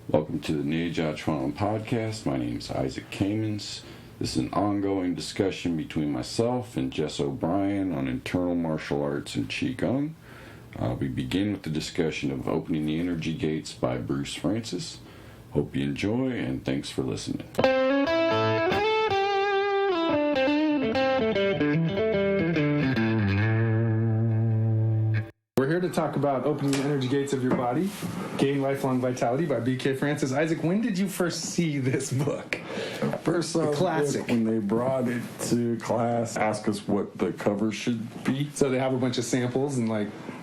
Welcome to the Neijiaquan Podcast. My name is Isaac Kamens. This is an ongoing discussion between myself and Jess O'Brien on internal martial arts and Qigong. We begin with the discussion of Opening the Energy Gates by Bruce Frantzis. Hope you enjoy, and thanks for listening. We're here to talk about Opening the Energy Gates of Your Body, Gain Lifelong Vitality by B.K. Frantzis. Isaac, when did you first see this book? First off, classic. When they brought it to class, asked us what the cover should be. So they have a bunch of samples and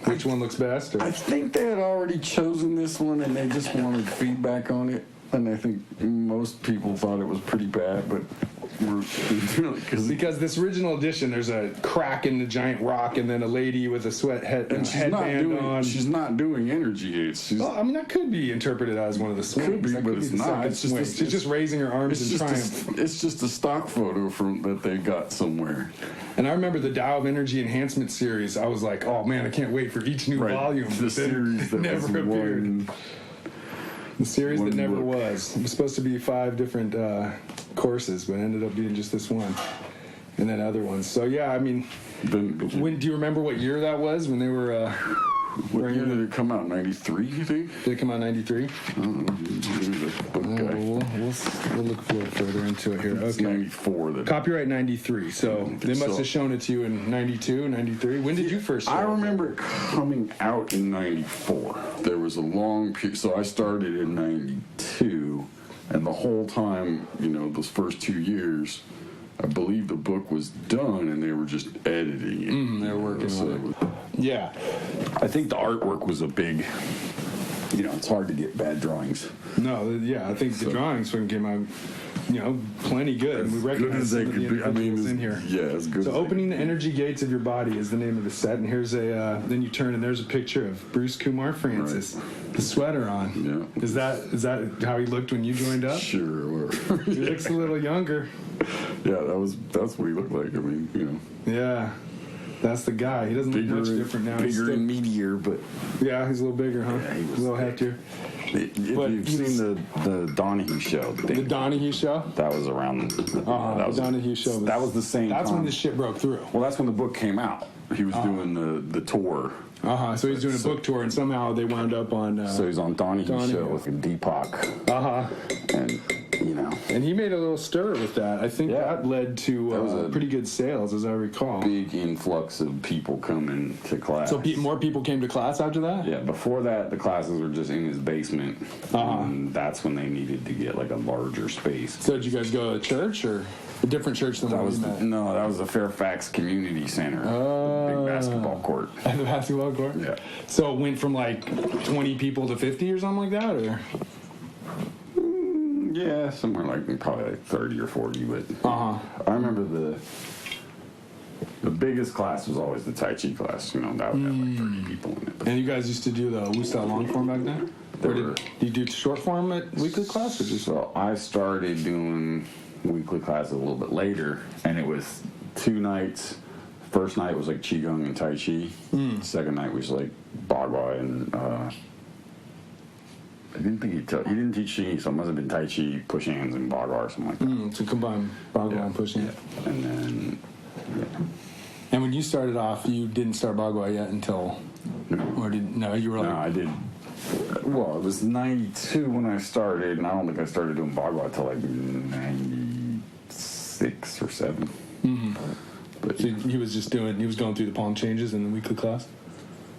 which one looks best? Or? I think they had already chosen this one and they just wanted feedback on it. And I think most people thought it was pretty bad, but because this original edition, there's a crack in the giant rock and then a lady with a headband on. She's not doing energy gates. That could be interpreted as one of the swings. Could be, but it's not. She's just raising her arms in triumph. It's just a stock photo that they got somewhere. And I remember the Tao of Energy Enhancement series. I was like, oh man, I can't wait for each new volume. The series that never appeared. The series that never was. It was supposed to be 5 different courses, but ended up being just this one. And then other ones. So, yeah, do you remember what year that was when they were... what year did it come out? 93, you think? Did it come out 93? We'll look further into it here. Okay. It's 94. Copyright 93. So they must have shown it to you in 92, 93. When did you first show it? I remember it coming out in 94. There was a long period. So I started in 92. And the whole time, those first 2 years, I believe the book was done and they were just editing it. They were working on it. Yeah. I think the artwork was a big, it's hard to get bad drawings. No, yeah, I think the drawings came out, plenty good. And we recognize as they could be. In here. Yeah, as good so as Opening the Energy Gates of Your Body is the name of the set. And here's then you turn and there's a picture of Bruce Kumar Frantzis, the sweater on. Yeah. Is that how he looked when you joined up? Sure. He looks a little younger. Yeah, that's what he looked like. Yeah. That's the guy. He doesn't look much different now. Bigger and meatier, but... Yeah, he's a little bigger, huh? Yeah, he was a little heftier. If you've seen the Donahue show. The Donahue show? That was around... the Donahue show. That was the same That's time. when this shit broke through. Well, that's when the book came out. He was doing the tour. So he's doing a book tour, and somehow they wound up on... so he's on Donahue show with Deepak. And... And he made a little stir with that. I think that led to pretty good sales, as I recall. Big influx of people coming to class. So more people came to class after that? Yeah, before that, the classes were just in his basement. And that's when they needed to get a larger space. So did you guys go to church, or a different church than what you met? No, that was the Fairfax Community Center. Big basketball court. At the basketball court? Yeah. So it went from 20 people to 50 or something like that, or... Yeah, somewhere probably 30 or 40, but I remember the biggest class was always the Tai Chi class. That would have 30 people in it. And you guys used to do the Wu Style long form back then? Or did you do short form at weekly class? Or just... So I started doing weekly class a little bit later, and it was 2 nights. First night was Qigong and Tai Chi. Second night was Bagua and... I didn't think he didn't teach Qi, so it must have been Tai Chi, push hands, and Bagua or something like that. To combine Bagua and push hands. Yeah. And then, And when you started off, you didn't start Bagua yet until... you were No, I did... Well, it was 92 when I started, and I don't think I started doing Bagua until 96 or 7. But so he was going through the palm changes in the weekly class?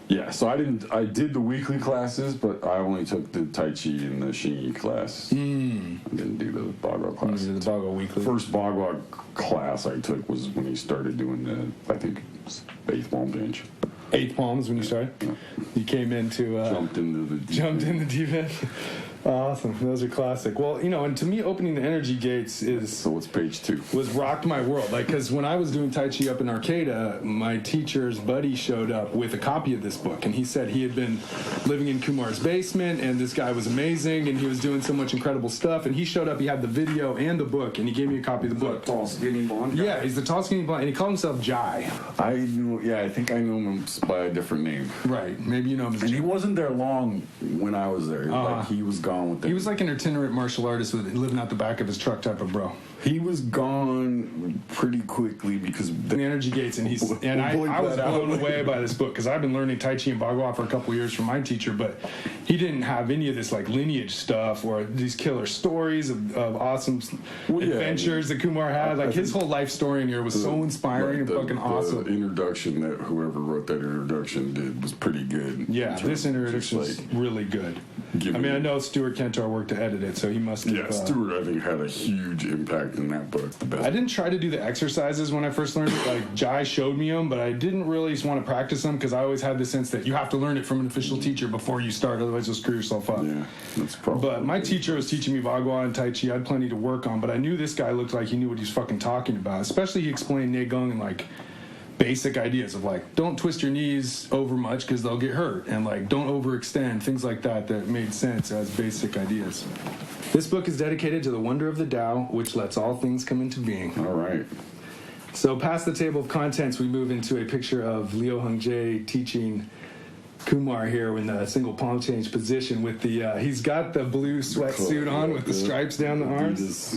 Yeah, so I did the weekly classes, but I only took the Tai Chi and the Xingyi class. I didn't do the Bagua class. You did the Bagua weekly. First Bagua class I took was when he started doing the, I think, 8th palm change. 8th palms when you started? Yeah. You came into... Jumped into the deep end. Awesome. Those are classic. Well, and to me, Opening the Energy Gates is... So what's page 2? Was rocked my world. Because when I was doing Tai Chi up in Arcata, my teacher's buddy showed up with a copy of this book. And he said he had been living in Kumar's basement, and this guy was amazing, and he was doing so much incredible stuff. And he showed up, he had the video and the book, and he gave me a copy of the book. Tall, skinny blonde guy? Yeah, he's the tall, skinny blonde, and he called himself Jai. I think I know him by a different name. Right. Maybe you know him as And he wasn't there long when I was there. Like, he was gone with them. He was like an itinerant martial artist living out the back of his truck type of bro. He was gone pretty quickly because the energy gates, and I was blown away by this book because I've been learning Tai Chi and Bagua for a couple years from my teacher, but he didn't have any of this like lineage stuff or these killer stories of awesome adventures that Kumar had. Like his whole life story in here was so inspiring and fucking awesome. The introduction that whoever wrote that introduction did was pretty good. Yeah, this introduction was really good. I mean, I know Stuart Kentar worked to edit it, so he must have... Yeah, Stuart, I think, had a huge impact in that book. The best. I didn't try to do the exercises when I first learned it. Like, Jai showed me them, but I didn't really want to practice them because I always had the sense that you have to learn it from an official teacher before you start, otherwise you'll screw yourself up. Yeah, that's probably... But my teacher was teaching me Bagua and Tai Chi. I had plenty to work on, but I knew this guy looked like he knew what he was fucking talking about. Especially he explained Neijiaquan and, like, basic ideas of, like, don't twist your knees over much because they'll get hurt, and, like, don't overextend, things like that made sense as basic ideas. This book is dedicated to the wonder of the Tao, which lets all things come into being. All right. So past the table of contents, we move into a picture of Liu Hongjae teaching Kumar here in the single palm change position with the, he's got the blue sweatsuit on with the stripes down the arms.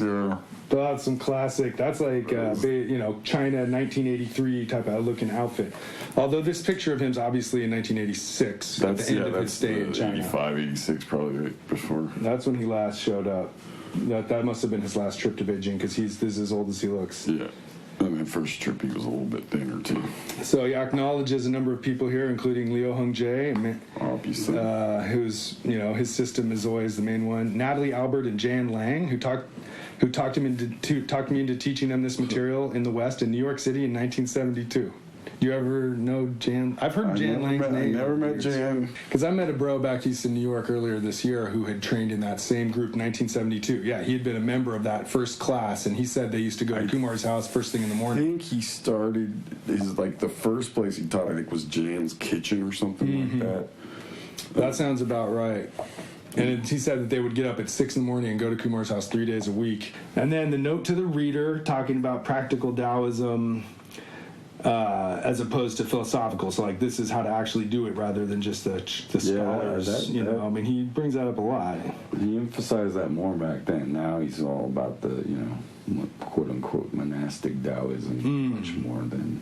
That's some classic, that's like, China 1983 type of looking outfit. Although this picture of him's obviously in 1986, at the end of his stay in China. 85, 86 probably right before. That's when he last showed up. That must have been his last trip to Beijing because this is as old as he looks. Yeah. And that first trip, he was a little bit thinner, too. So he acknowledges a number of people here, including Liu Hongjae, obviously, who's, his system is always the main one. Natalie Albert and Jan Lang, who talked me into teaching them this material in the West in New York City in 1972. Do you ever know Jan? I've heard Jan Lang's name. I never met Jan. Because I met a bro back east in New York earlier this year who had trained in that same group in 1972. Yeah, he had been a member of that first class, and he said they used to go to Kumar's house first thing in the morning. I think he started, the first place he taught, I think, was Jan's Kitchen or something like that. That sounds about right. And he said that they would get up at 6 in the morning and go to Kumar's house 3 days a week. And then the note to the reader talking about practical Taoism as opposed to philosophical. So, like, this is how to actually do it rather than just the scholars. He brings that up a lot. He emphasized that more back then. Now he's all about the, quote-unquote monastic Taoism much more than...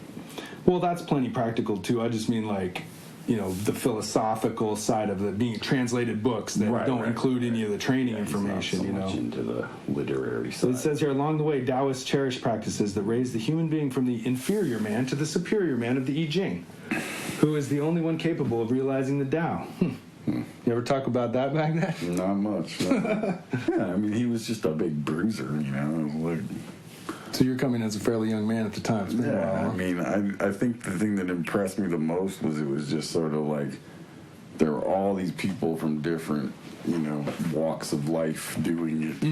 Well, that's plenty practical, too. I just mean, like... the philosophical side of the being translated books that don't include any of the training information, he's not so much into the literary side. So it says here, along the way, Taoists cherish practices that raise the human being from the inferior man to the superior man of the I Ching, who is the only one capable of realizing the Tao. You ever talk about that back then? Not much. No. Yeah, he was just a big bruiser, So you're coming as a fairly young man at the time. I think the thing that impressed me the most was it was just sort of like there were all these people from different, walks of life doing it.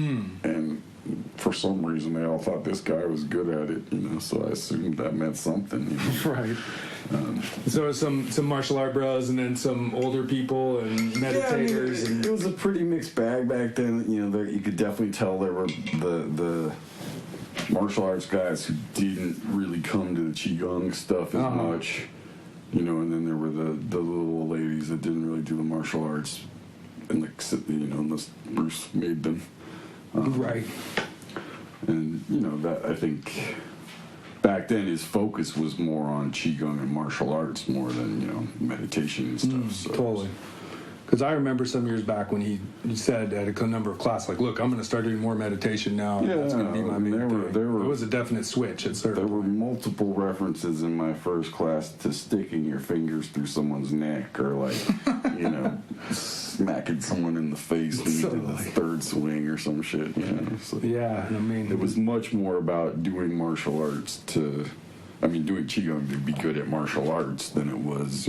And for some reason they all thought this guy was good at it, so I assumed that meant something. Right. So some martial art bros and then some older people and meditators. Yeah, it was a pretty mixed bag back then. You could definitely tell there were the martial arts guys who didn't really come to the Qigong stuff as much, and then there were the little ladies that didn't really do the martial arts, and unless Bruce made them. Right. And, that I think back then his focus was more on Qigong and martial arts more than, meditation and stuff. So totally. Because I remember some years back when he said at a number of classes, like, look, I'm going to start doing more meditation now. Yeah, that's going to be my main thing. It was a definite switch. There were multiple references in my first class to sticking your fingers through someone's neck or, like, smacking someone in the face when you did the third swing or some shit. So yeah, it was much more about doing martial arts doing Qigong to be good at martial arts than it was,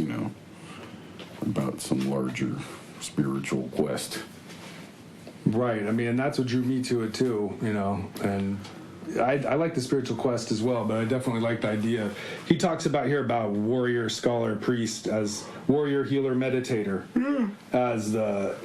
about some larger spiritual quest. Right. And that's what drew me to it too, and I like the spiritual quest as well, but I definitely like the idea. He talks about warrior, scholar, priest, as warrior, healer, meditator, as the,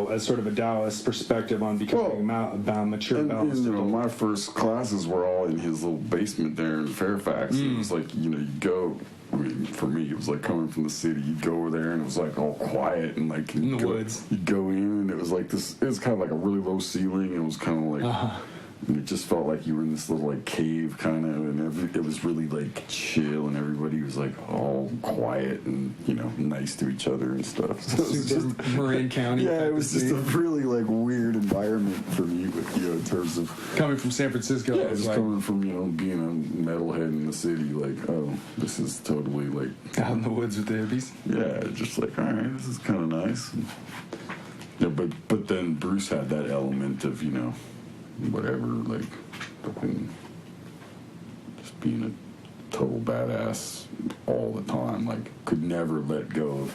as sort of a Taoist perspective on becoming mature, balanced. My first classes were all in his little basement there in Fairfax. It was like, you go I mean, for me, it was like coming from the city. You'd go over there and it was like all quiet and like in the woods. You'd go in and it was like this. It was kind of like a really low ceiling. And it was kind of like. And it just felt like you were in this little like cave kind of, and it was really like chill, and everybody was like all quiet and nice to each other and stuff. So Super just, Marin County. Yeah, it was just a really like weird environment for me, in terms of coming from San Francisco. Yeah, just like, coming from being a metalhead in the city. Like, oh, this is totally like out in the woods with the hippies. Yeah, just like, all right, this is kind of nice. Yeah, but then Bruce had that element of whatever, like, fucking just being a total badass all the time, like, could never let go of,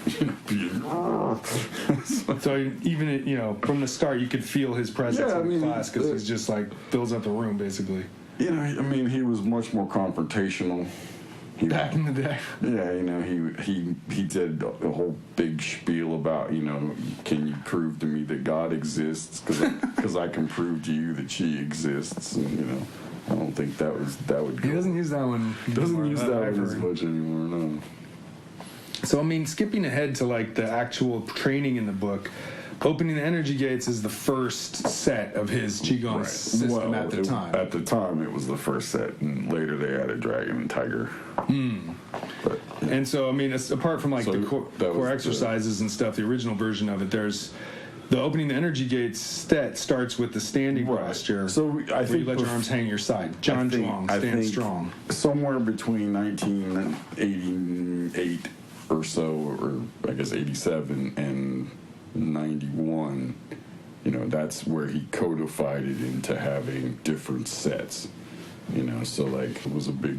being... So even, from the start, you could feel his presence in class, because he's just, like, fills up the room, basically. He was much more confrontational. Back in the day. Yeah, he did a whole big spiel about, can you prove to me that God exists? Because I can prove to you that she exists. And, I don't think that would go. He doesn't use that one. Doesn't use that one as much anymore, no. So, skipping ahead to, like, the actual training in the book, Opening the Energy Gates is the first set of his Qigong system at the time. At the time, it was the first set, and later they added Dragon and Tiger. But, yeah. And so, apart from like the core exercises and stuff, the original version of it, there's the Opening the Energy Gates set starts with the standing posture. So I think you let your arms hang your side. John Zhuang, stand strong. Somewhere between 1988 or so, or I guess 87 and 91, that's where he codified it into having different sets, so like it was a big,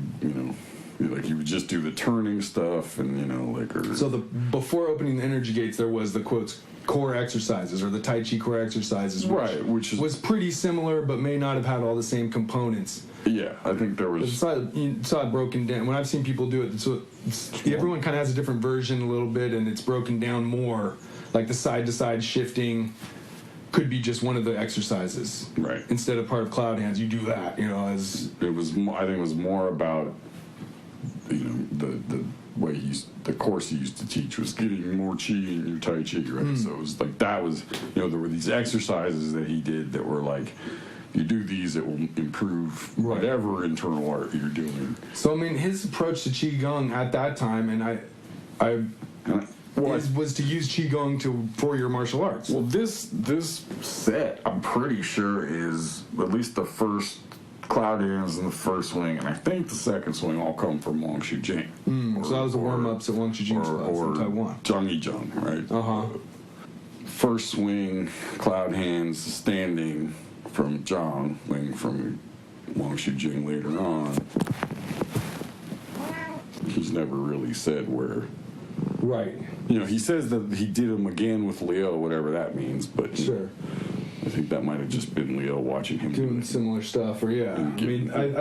like he would just do the turning stuff and, So before Opening the Energy Gates, there was the quotes core exercises, or the Tai Chi core exercises, which was pretty similar but may not have had all the same components. Yeah, I think there was... You saw it broken down. When I've seen people do it, everyone kind of has a different version a little bit, and it's broken down more. Like the side-to-side shifting could be just one of the exercises. Right. Instead of part of Cloud Hands, you do that, as... I think it was more about, the way the course he used to teach was getting more chi in your Tai Chi, right? So it was like, that was, there were these exercises that he did that were like, you do these, it will improve whatever internal art you're doing. So, his approach to Qigong at that time, and was to use Qigong for your martial arts. Well, this set, I'm pretty sure, is at least the first Cloud Hands and the first swing, and I think the second swing all come from Wang Shu Jing. So that was the warm-ups at Wang Shu Jing's class in Taiwan. Zhang, right? First swing, Cloud Hands, standing from Zhang, wing from Wang Shu Jing later on. He's never really said where. Right. He says that he did them again with Leo, whatever that means, but sure. I think that might have just been Leo watching him doing similar stuff, or I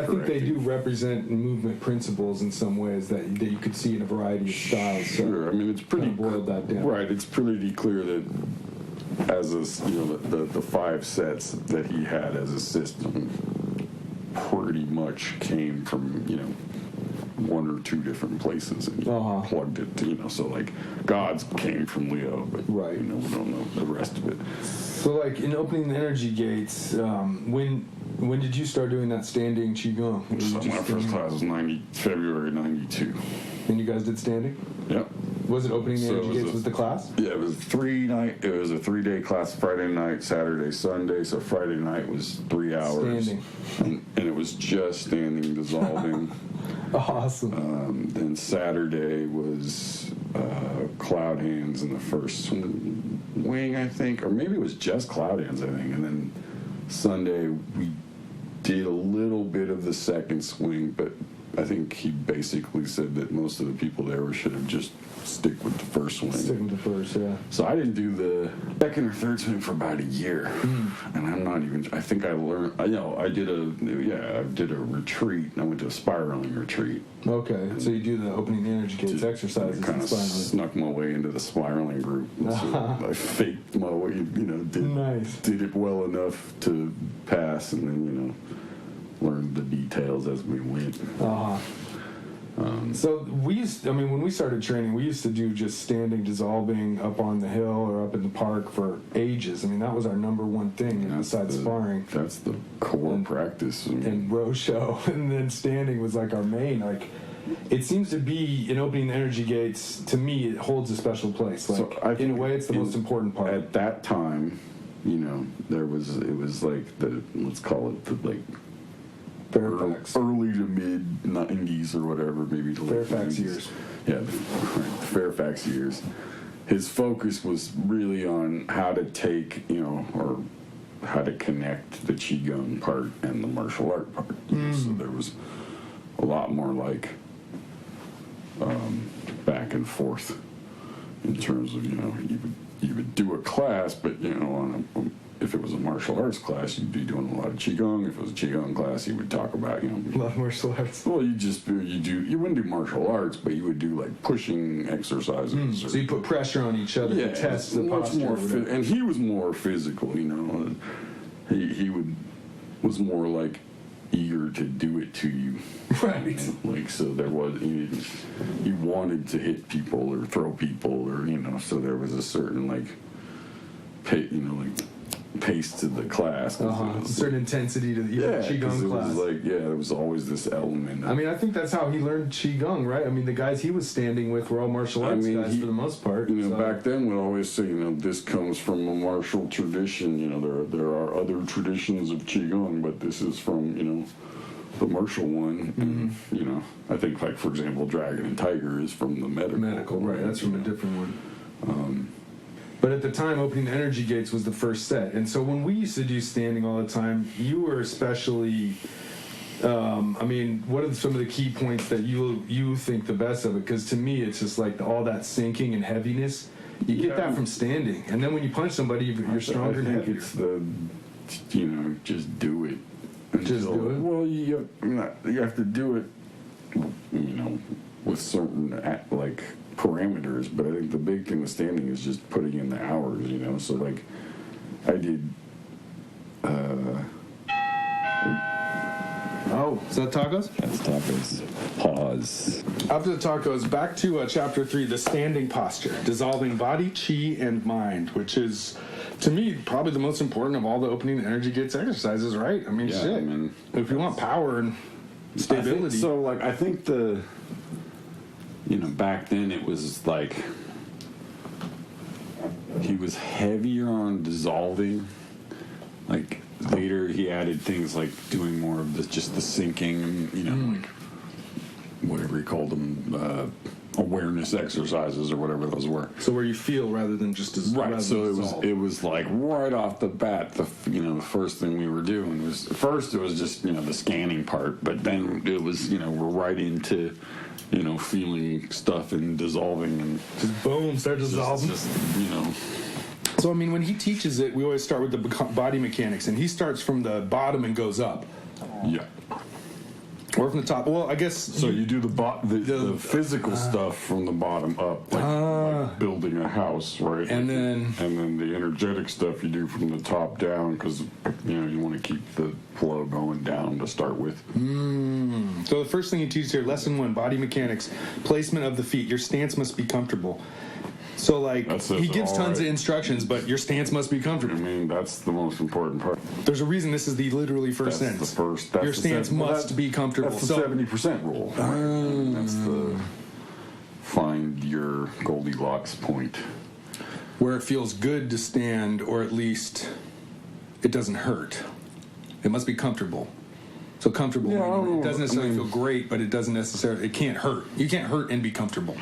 think they do represent movement principles in some ways that you could see in a variety of styles. Sure, so it's pretty boiled that down. Right, it's pretty clear that as the 5 sets that he had as a system pretty much came from 1 or 2 different places, and plugged it to, so like Gods came from Leo, but we don't know the rest of it. So like in Opening the Energy Gates, when did you start doing that standing Qigong? So my first class was February 92. And you guys did standing? Yep. Was it Opening the Energy Gates was the class? Yeah, it was a 3-day class, Friday night, Saturday, Sunday. So Friday night was 3 hours. Standing. And it was just standing, dissolving. Awesome. Then Saturday was Cloud Hands in the first wing, I think. Or maybe it was just Cloud Hands, I think. And then Sunday we did a little bit of the second swing, but I think he basically said that most of the people there should have just stick with the first swing. Stick with the first, yeah. So I didn't do the second or third swing for about a year, and I'm not even. I think I learned. I did a retreat. I went to a spiraling retreat. Okay, so you do the Opening the Energy Gates exercises. Kind of snuck my way into the spiraling group. So I faked my way. Did it well enough to pass, and then learned the details as we went. So when we started training, we used to do just standing dissolving up on the hill or up in the park for ages. I mean, that was our number one thing besides sparring. That's the core practice. And row show, and then standing was like our main. Like, it seems to be in opening the energy gates. To me, it holds a special place. Like, so in a way, it's the most important part. At that time, it was like let's call it the like. Fairfax. Early to mid 90s or whatever, maybe the late Fairfax 90s. Years. Yeah, the Fairfax years. His focus was really on how to take, or how to connect the Qigong part and the martial art part. So there was a lot more like back and forth in terms of, you would do a class, but, if it was a martial arts class, you'd be doing a lot of Qigong. If it was a Qigong class, you would talk about, a lot of martial arts. Well, you wouldn't do martial arts, but you would do like pushing exercises. So you put pressure on each other to test the posture. And he was more physical, He was more like eager to do it to you. Right. Like, so there was, he wanted to hit people or throw people or, so there was a certain like, pace to the class. A certain intensity to the Qigong class. There was always this element. I think that's how he learned Qigong, right? I mean, the guys he was standing with were all martial arts guys for the most part. Back then we'd always say, this comes from a martial tradition. There are other traditions of Qigong, but this is from, the martial one. And, I think, like, for example, Dragon and Tiger is from the medical. Right, that's from a different one. But at the time, opening the energy gates was the first set. And so when we used to do standing all the time, you were especially, what are some of the key points that you think the best of it? Because to me, it's just like all that sinking and heaviness. You get that from standing. And then when you punch somebody, you're stronger and heavier. It's the, just do it. Just do it? Well, you have to do it, with certain, like, parameters, but I think the big thing with standing is just putting in the hours, so like I did is that tacos? That's tacos. Pause. After the tacos, back to chapter 3, the standing posture, dissolving body, chi, and mind, which is, to me, probably the most important of all the opening the energy gates exercises, right? If you want power and stability. I think the back then it was like he was heavier on dissolving. Like later he added things like doing more of the sinking and like whatever he called them, awareness exercises or whatever those were. So where you feel rather than just right. So it was like right off the bat the first thing we were doing was first it was just the scanning part, but then it was we're right into feeling stuff and dissolving and just boom, start dissolving. So when he teaches it, we always start with the body mechanics, and he starts from the bottom and goes up. Yeah. Or from the top. Well, I guess. So you do the physical stuff from the bottom up, like building a house, right? And then the energetic stuff you do from the top down, because you want to keep the flow going down to start with. So the first thing he teaches here, lesson 1, body mechanics, placement of the feet. Your stance must be comfortable. So, he gives tons of instructions, but your stance must be comfortable. That's the most important part. There's a reason this is the literally first sentence. Your stance must be comfortable. That's the 70% rule. That's the find your Goldilocks point. Where it feels good to stand, or at least it doesn't hurt. It must be comfortable. So comfortable, it doesn't necessarily feel great, but it can't hurt. You can't hurt and be comfortable.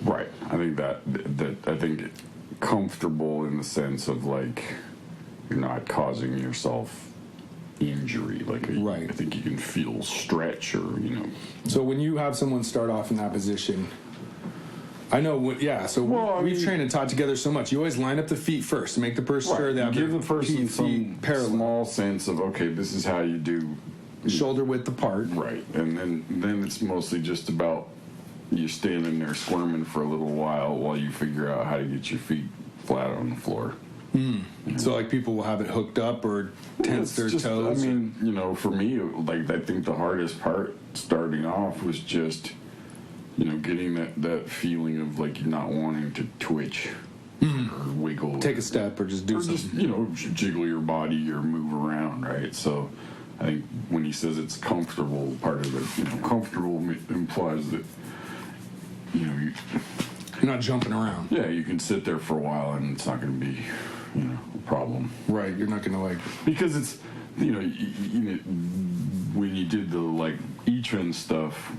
Right. I think I think comfortable in the sense of like you're not causing yourself injury. Right. I think you can feel stretch or So when you have someone start off in that position, I know. We've trained and taught together so much. You always line up the feet first to make the person sure that give the person some parallel. Small sense of this is how you do shoulder width apart. Right, and then it's mostly just about you standing there squirming for a little while you figure out how to get your feet flat on the floor. So people will have it hooked up or tense their toes. For me, I think the hardest part starting off was just getting that feeling of like you're not wanting to twitch or wiggle. Take a step or just do something. Just, jiggle your body or move around, right? So I think when he says it's comfortable, part of it, comfortable implies that, you're not jumping around. Yeah, you can sit there for a while and it's not going to be, a problem. Right, you're not going to because it's, when you did the Ichun stuff,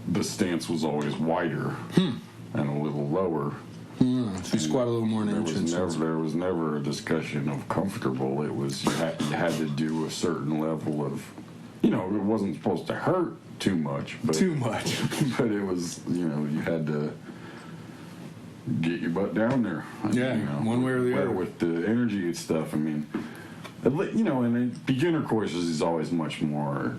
the stance was always wider and a little lower. So you squat a little more in There was never a discussion of comfortable. It was you had to do a certain level of, it wasn't supposed to hurt too much. But it was, you had to get your butt down there. One way or the other. With the energy and stuff, in the beginner courses is always much more,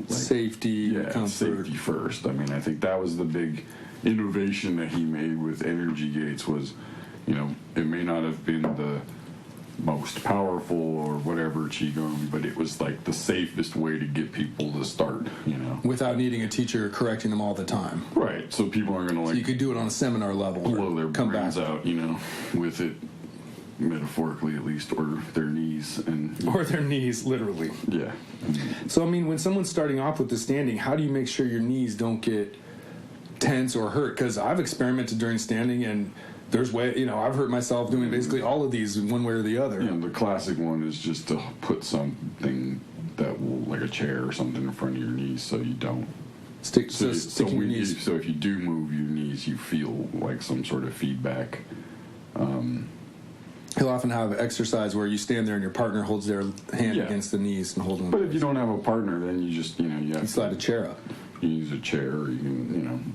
safety, comfort. Safety first. I think that was the big innovation that he made with energy gates was, it may not have been the most powerful or whatever Qigong, but it was the safest way to get people to start, without needing a teacher correcting them all the time. Right. So people aren't going to so you could do it on a seminar level. Blow their come brains back out, with it, metaphorically at least, or their knees or their knees, literally. Yeah. So when someone's starting off with the standing, how do you make sure your knees don't get tense or hurt? Because I've experimented during standing and there's I've hurt myself doing basically all of these one way or the other. The classic one is just to put something that will, like a chair or something, in front of your knees so you don't sticking your knees. So if you do move your knees, you feel like some sort of feedback. He'll often have exercise where you stand there and your partner holds their hand against the knees and hold them. But if you don't have a partner, then you just you slide a chair up. You use a chair, or you can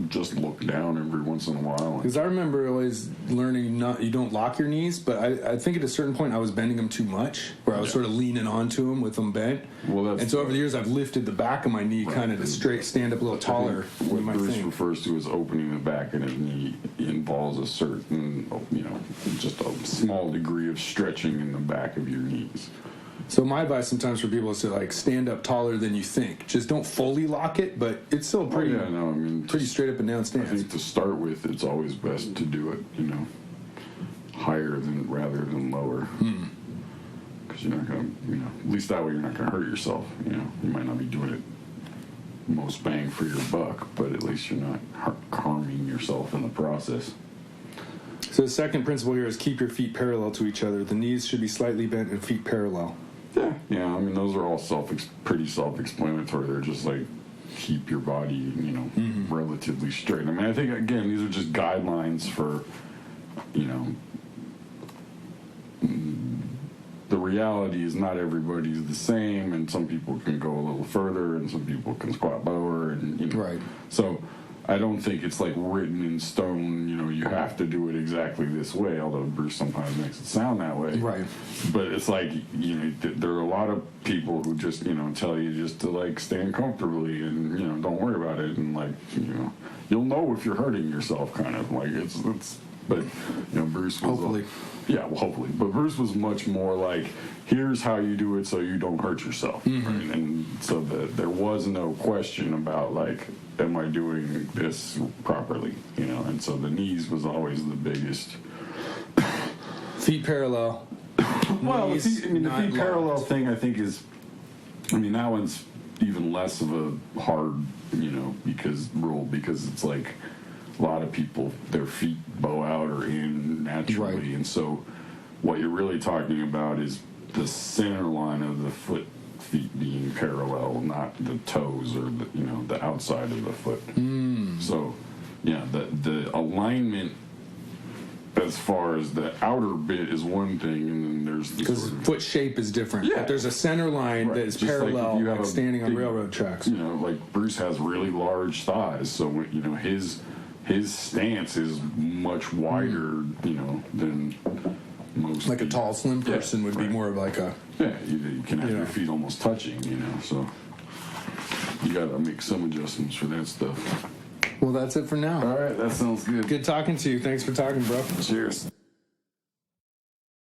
just look down every once in a while. Because I remember always learning you don't lock your knees, but I think at a certain point I was bending them too much, where I was sort of leaning onto them with them bent. And so over the years I've lifted the back of my knee kind of to stand up a little taller. What Bruce refers to as opening the back of his knee involves a certain, just a small degree of stretching in the back of your knees. So my advice sometimes for people is to stand up taller than you think. Just don't fully lock it, but it's still pretty pretty straight up and down stance. I think to start with, it's always best to do it, higher rather than lower. Because you're not going to, at least that way you're not going to hurt yourself. You might not be doing it most bang for your buck, but at least you're not harming yourself in the process. So the second principle here is keep your feet parallel to each other. The knees should be slightly bent and feet parallel. Yeah. Those are all pretty self-explanatory. They're just keep your body, relatively straight. I think, again, these are just guidelines for, the reality is not everybody's the same, and some people can go a little further, and some people can squat lower, and, Right. So I don't think it's written in stone, you have to do it exactly this way, although Bruce sometimes makes it sound that way. Right. But it's there are a lot of people who just, tell you just to stand comfortably and, don't worry about it. And you'll know if you're hurting yourself kind of but, Bruce was. Hopefully. Hopefully. But Bruce was much more here's how you do it so you don't hurt yourself. Mm-hmm. Right? And so there was no question about am I doing this properly? And so the knees was always the biggest. Feet parallel. Well, the feet parallel thing I think is, that one's even less of a hard, because it's a lot of people, their feet bow out or in naturally. Right. And so what you're really talking about is the center line of the feet being parallel, not the toes or the outside of the foot. So the alignment as far as the outer bit is one thing, and then there's because foot shape is different. Yeah. But there's a center line that is just parallel, standing on railroad tracks. Bruce has really large thighs, so his stance is much wider, than most. A tall, slim person would be more of a. Yeah, you can have your feet almost touching, so you got to make some adjustments for that stuff. Well, that's it for now. All right, that sounds good. Good talking to you. Thanks for talking, bro. Cheers.